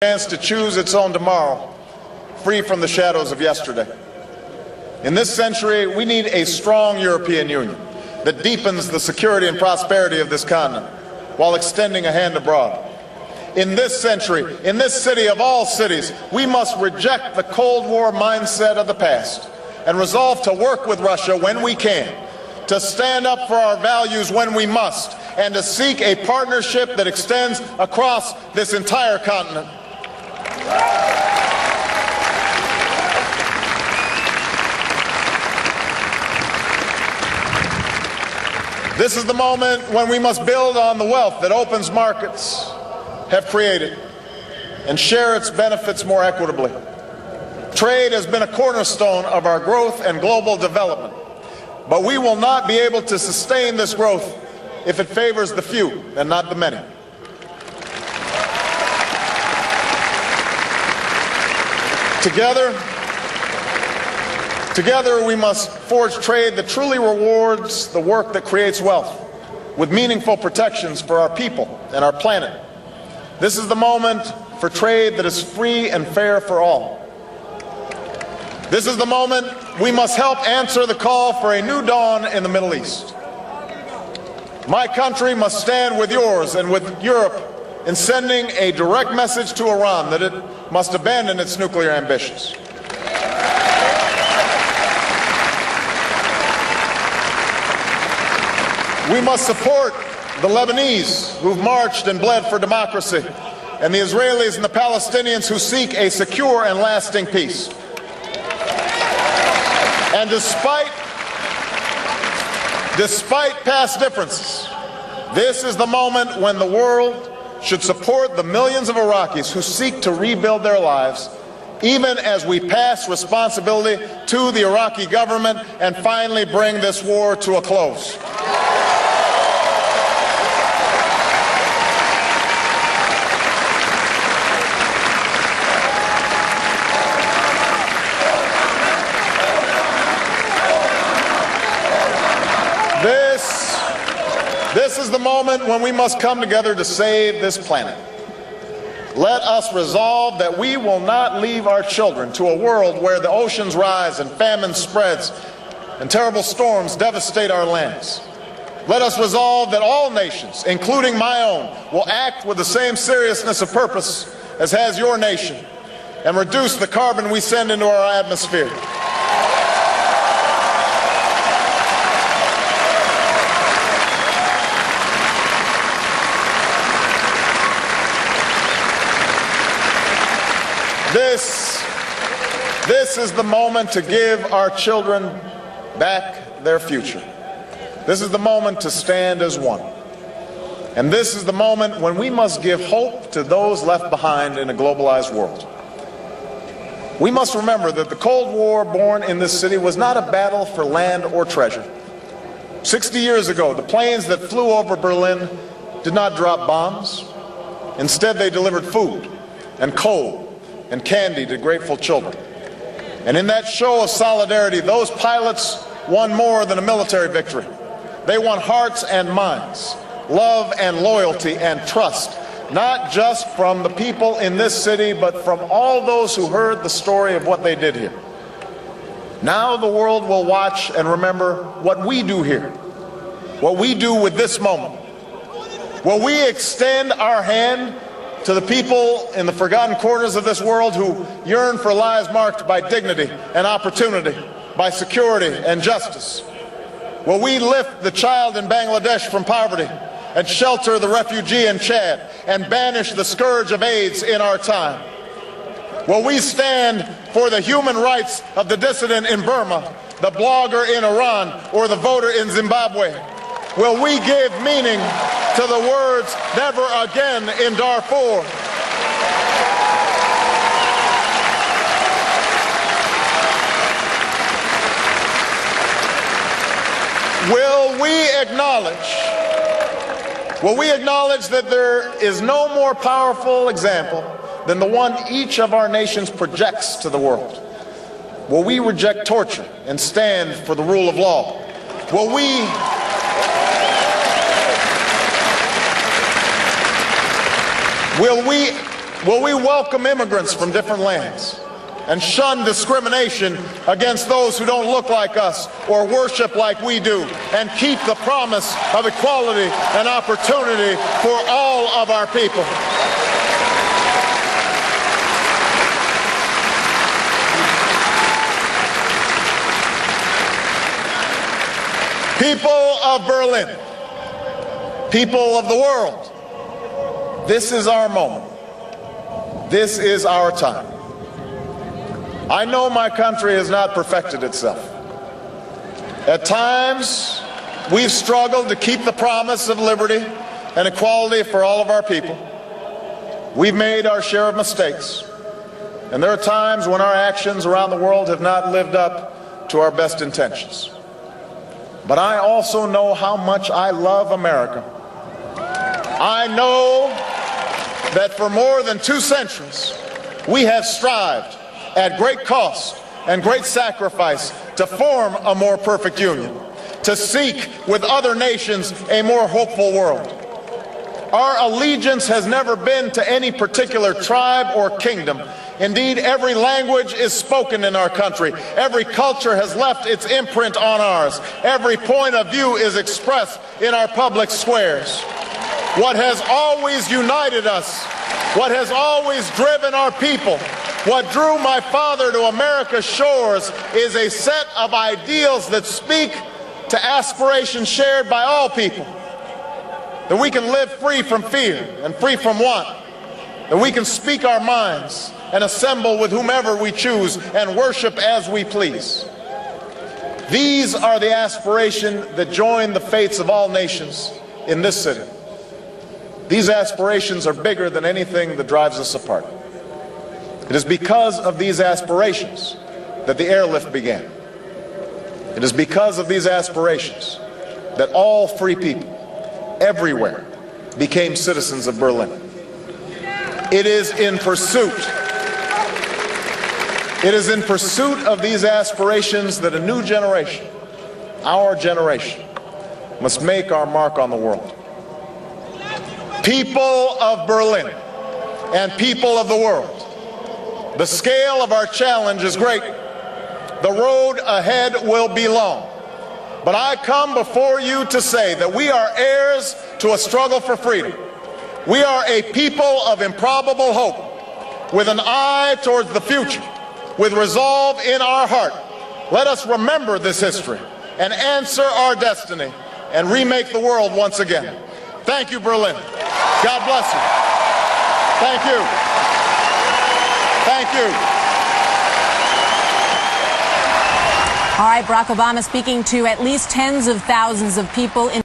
Chance to choose its own tomorrow, free from the shadows of yesterday. In this century, we need a strong European Union that deepens the security and prosperity of this continent while extending a hand abroad. In this century, in this city of all cities, we must reject the Cold War mindset of the past and resolve to work with Russia when we can, to stand up for our values when we must, and to seek a partnership that extends across this entire continent. This is the moment when we must build on the wealth that open markets have created and share its benefits more equitably. Trade has been a cornerstone of our growth and global development, but we will not be able to sustain this growth if it favors the few and not the many. Together we must forge trade that truly rewards the work that creates wealth, with meaningful protections for our people and our planet. This is the moment for trade that is free and fair for all. This is the moment we must help answer the call for a new dawn in the Middle East. My country must stand with yours and with Europe in sending a direct message to Iran that it must abandon its nuclear ambitions. We must support the Lebanese who've marched and bled for democracy, and the Israelis and the Palestinians who seek a secure and lasting peace. And despite past differences, this is the moment when the world should support the millions of Iraqis who seek to rebuild their lives, even as we pass responsibility to the Iraqi government and finally bring this war to a close. This is the moment when we must come together to save this planet. Let us resolve that we will not leave our children to a world where the oceans rise and famine spreads and terrible storms devastate our lands. Let us resolve that all nations, including my own, will act with the same seriousness of purpose as has your nation and reduce the carbon we send into our atmosphere. This is the moment to give our children back their future. This is the moment to stand as one. And this is the moment when we must give hope to those left behind in a globalized world. We must remember that the Cold War born in this city was not a battle for land or treasure. 60 years ago, the planes that flew over Berlin did not drop bombs. Instead, they delivered food and coal and candy to grateful children. And in that show of solidarity, those pilots won more than a military victory. They won hearts and minds, love and loyalty and trust, not just from the people in this city, but from all those who heard the story of what they did here. Now the world will watch and remember what we do here, what we do with this moment. Will we extend our hand to the people in the forgotten corners of this world who yearn for lives marked by dignity and opportunity, by security and justice? Will we lift the child in Bangladesh from poverty and shelter the refugee in Chad and banish the scourge of AIDS in our time? Will we stand for the human rights of the dissident in Burma, the blogger in Iran, or the voter in Zimbabwe? Will we give meaning to the words "never again" in Darfur? Will we acknowledge that there is no more powerful example than the one each of our nations projects to the world? Will we reject torture and stand for the rule of law? Will we Will we welcome immigrants from different lands and shun discrimination against those who don't look like us or worship like we do, and keep the promise of equality and opportunity for all of our people? People of Berlin, people of the world, this is our moment. This is our time. I know my country has not perfected itself. At times, we've struggled to keep the promise of liberty and equality for all of our people. We've made our share of mistakes, and there are times when our actions around the world have not lived up to our best intentions. But I also know how much I love America. I know that for more than 2 centuries, we have strived at great cost and great sacrifice to form a more perfect union, to seek with other nations a more hopeful world. Our allegiance has never been to any particular tribe or kingdom. Indeed, every language is spoken in our country. Every culture has left its imprint on ours. Every point of view is expressed in our public squares. What has always united us, what has always driven our people, what drew my father to America's shores, is a set of ideals that speak to aspirations shared by all people. That we can live free from fear and free from want. That we can speak our minds and assemble with whomever we choose and worship as we please. These are the aspirations that join the fates of all nations in this city. These aspirations are bigger than anything that drives us apart. It is because of these aspirations that the airlift began. It is because of these aspirations that all free people everywhere became citizens of Berlin. It is in pursuit of these aspirations that a new generation, our generation, must make our mark on the world. People of Berlin and people of the world, the scale of our challenge is great. The road ahead will be long. But I come before you to say that we are heirs to a struggle for freedom. We are a people of improbable hope, with an eye towards the future, with resolve in our heart. Let us remember this history and answer our destiny and remake the world once again. Thank you, Berlin. God bless you. Thank you. Thank you. All right, Barack Obama speaking to at least tens of thousands of people in